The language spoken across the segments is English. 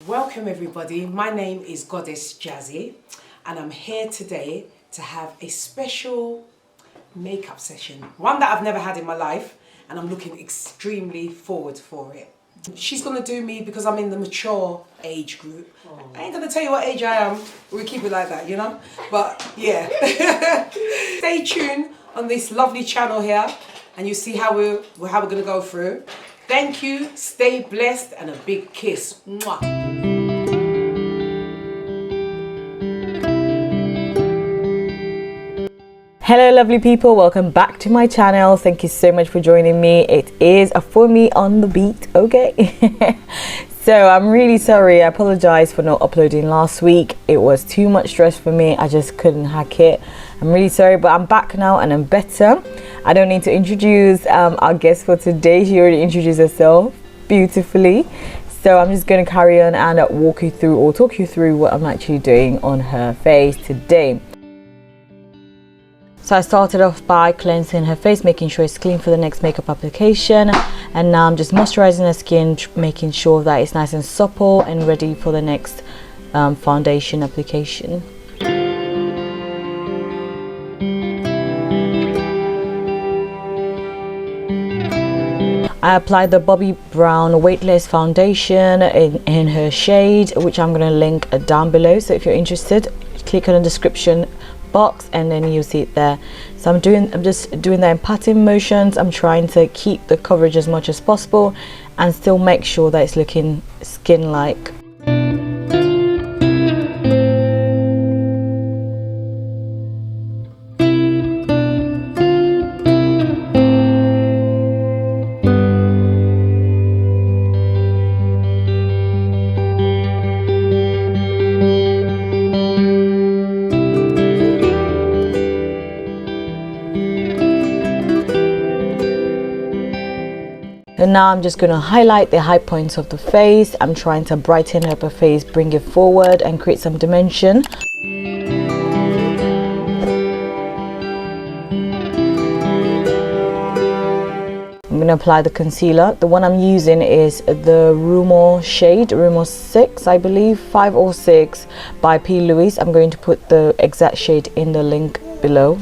Welcome everybody, my name is Goddess Jazzy and I'm here today to have a special makeup session. One that I've never had in my life and I'm looking extremely forward for it. She's going to do me because I'm in the mature age group. I ain't going to tell you what age I am, we'll keep it like that, you know? But yeah, stay tuned on this lovely channel here and you see how we're going to go through. Thank you, stay blessed and a big kiss. Mwah. Hello lovely people, welcome back to my channel. Thank you so much for joining me. It is a Funmi on the beat, okay? So I'm really sorry, I apologize for not uploading last week. It was too much stress for me, I just couldn't hack it. I'm really sorry, but I'm back now and I'm better. I don't need to introduce our guest for today. She already introduced herself beautifully. So I'm just going to carry on and walk you through or talk you through what I'm actually doing on her face today. So I started off by cleansing her face, making sure it's clean for the next makeup application. And now I'm just moisturizing her skin, making sure that it's nice and supple and ready for the next foundation application. I applied the Bobbi Brown Weightless Foundation in her shade, which I'm going to link down below. So if you're interested, click on the description box and then you'll see it there. So I'm just doing that in patting motions. I'm trying to keep the coverage as much as possible and still make sure that it's looking skin-like. And now I'm just going to highlight the high points of the face. I'm trying to brighten up her face, bring it forward and create some dimension. I'm going to apply the concealer. The one I'm using is the Rumor shade, Rumor 6, I believe, 5 or 6 by P. Louise. I'm going to put the exact shade in the link below.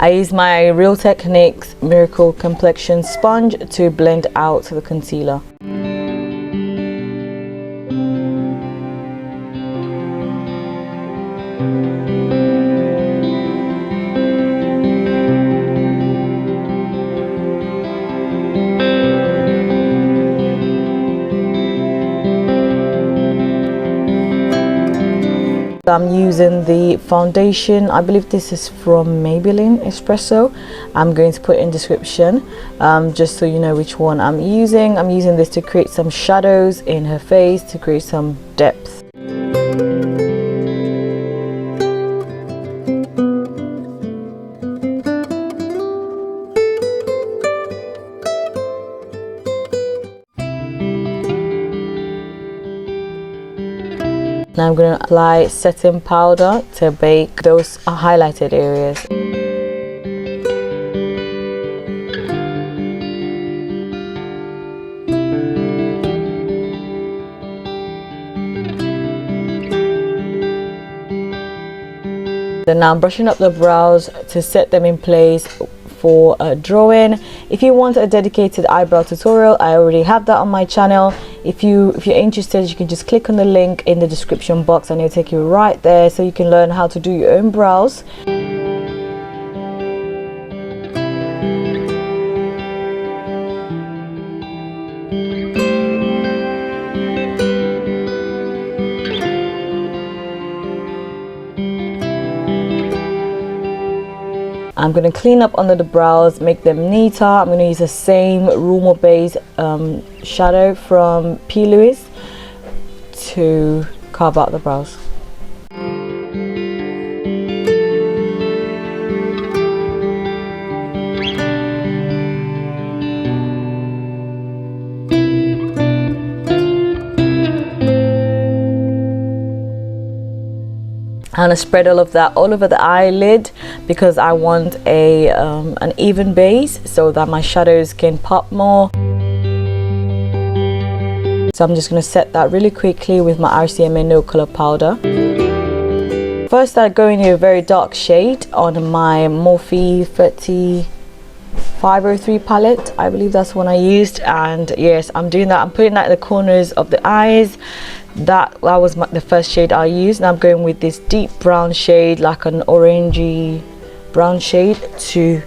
I use my Real Techniques Miracle Complexion Sponge to blend out the concealer. I'm using the foundation. I believe this is from Maybelline Espresso. I'm going to put in description just so you know which one I'm using. I'm using this to create some shadows in her face, to create some depth. Now I'm going to apply setting powder to bake those highlighted areas. Then now I'm brushing up the brows to set them in place for drawing. If you want a dedicated eyebrow tutorial, I already have that on my channel. If you're interested, you can just click on the link in the description box and it'll take you right there so you can learn how to do your own brows. I'm going to clean up under the brows, make them neater. I'm going to use the same Rumor base shadow from P. Louise to carve out the brows. And I spread all of that all over the eyelid because I want a an even base so that my shadows can pop more. So I'm just going to set that really quickly with my RCMA No Color powder. First I go in a very dark shade on my Morphe 3503 palette. I believe that's the one I used, and yes, I'm doing that. I'm putting that in the corners of the eyes. That was the first shade I used. Now I'm going with this deep brown shade, like an orangey brown shade, to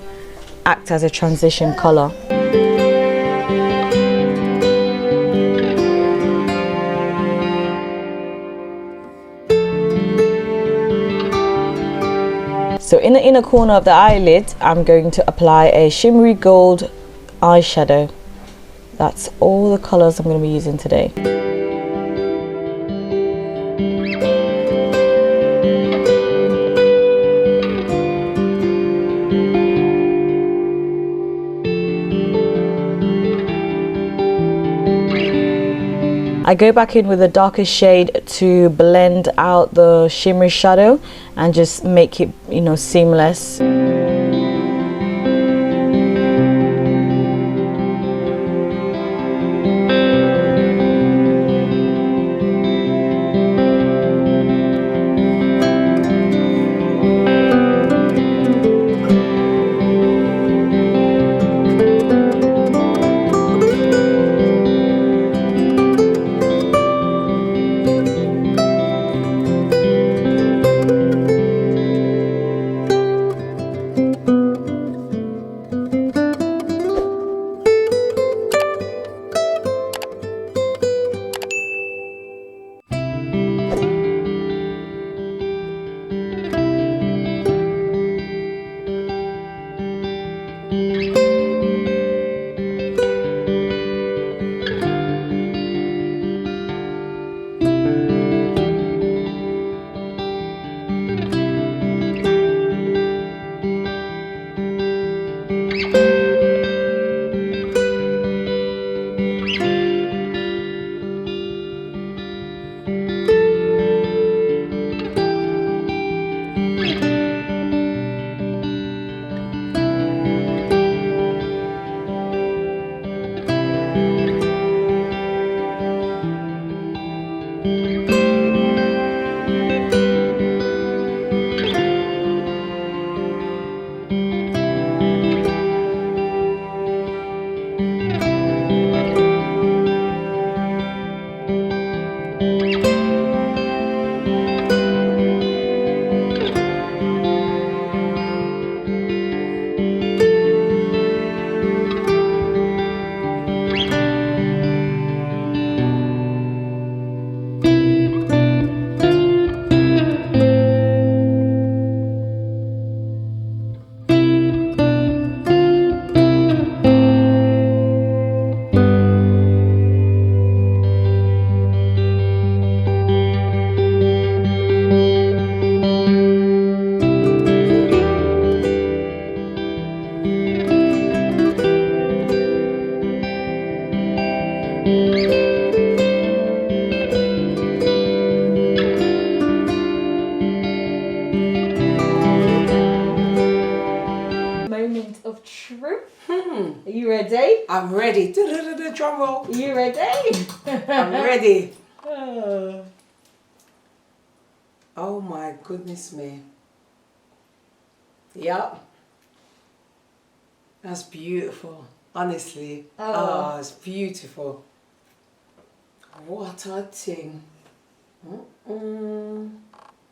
act as a transition color. So in the inner corner of the eyelid, I'm going to apply a shimmery gold eyeshadow. That's all the colors I'm going to be using today. I go back in with a darker shade to blend out the shimmery shadow and just make it, you know, seamless. Are you ready? I'm ready. Drum roll. Are you ready? I'm ready. Oh my goodness me. Yep. That's beautiful. Honestly. Oh, it's beautiful. What a thing.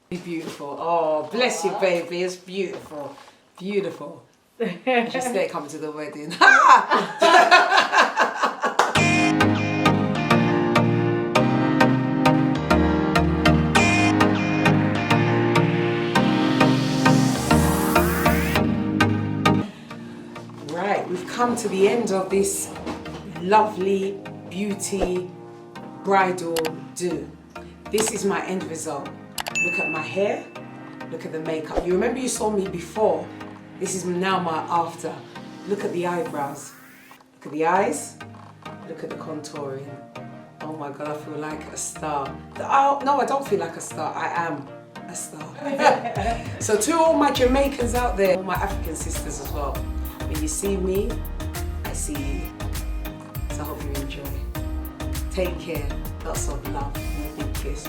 Beautiful. Oh, bless you, baby. It's beautiful. Beautiful. Just let it come to the wedding. Right, we've come to the end of this lovely beauty bridal do. This is my end result. Look at my hair, look at the makeup. You remember you saw me before. This is now my after. Look at the eyebrows. Look at the eyes. Look at the contouring. Oh my God, I feel like a star. Oh, no, I don't feel like a star. I am. a star. So to all my Jamaicans out there, all my African sisters as well, when you see me, I see you. So I hope you enjoy. Take care. Lots of love and a big kiss.